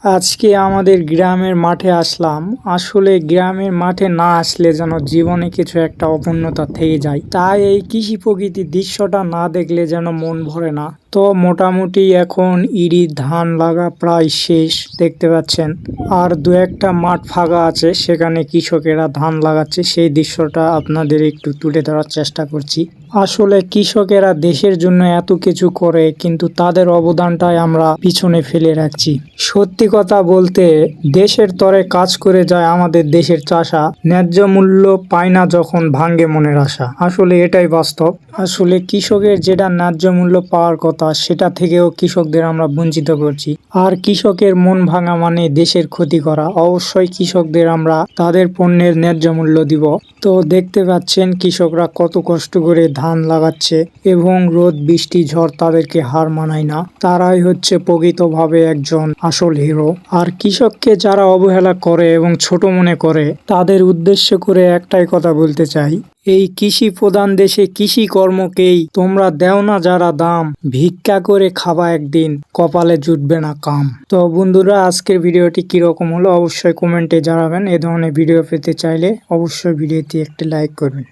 আজকে আমাদের গ্রামের মাঠে আসলাম। আসলে গ্রামের মাঠে না আসলে যেন জীবনে কিছু একটা অপূর্ণতা থেকে যায়। তাই এই কৃষি প্রকৃতির দৃশ্যটা না দেখলে যেন মন ভরে না। তো মোটামুটি এখন ইরি ধান লাগা প্রায় শেষ, দেখতে পাচ্ছেন। আর দু একটা মাঠ ফাঁকা আছে, সেখানে কৃষকেরা ধান লাগাচ্ছে। সেই দৃশ্যটা আপনাদের একটু তুলে ধরার চেষ্টা করছি। আসলে কৃষকেরা দেশের জন্য এত কিছু করে, কিন্তু তাদের অবদানটাই আমরা পিছনে ফেলে রাখছি। সত্যি কথা বলতে, দেশের তরে কাজ করে যায় আমাদের দেশের চাষা, ন্যায্য মূল্য পায় না যখন ভাঙ্গে মনের আশা। আসলে এটাই বাস্তব। আসলে কৃষকের যেটা ন্যায্য মূল্য পাওয়ার কথা, সেটা থেকেও কৃষকদের আমরা বঞ্চিত করছি। আর কৃষকের মন ভাঙা মানে দেশের ক্ষতি করা। অবশ্যই কৃষকদের আমরা তাদের পণ্যের ন্যায্য মূল্য দিব। তো দেখতে পাচ্ছেন কৃষকরা কত কষ্ট করে ধান লাগাচ্ছে, এবং রোদ বৃষ্টি ঝড় তাদেরকে হার মানায় না। তারাই হচ্ছে প্রকৃতভাবে একজন আসল হিরো। আর কৃষককে যারা অবহেলা করে এবং ছোট মনে করে, তাদের উদ্দেশ্য করে একটাই কথা বলতে চাই, এই কৃষি প্রধান দেশে কৃষি কর্মকেই তোমরা দেও না যারা দাম, ভিক্ষা করে খাবা একদিন, কপালে জুটবে না কাম। তো বন্ধুরা, আজকের ভিডিওটি কিরকম হলো অবশ্যই কমেন্টে জানাবেন। এ ধরনের ভিডিও পেতে চাইলে অবশ্যই ভিডিওটি একটি লাইক করবেন।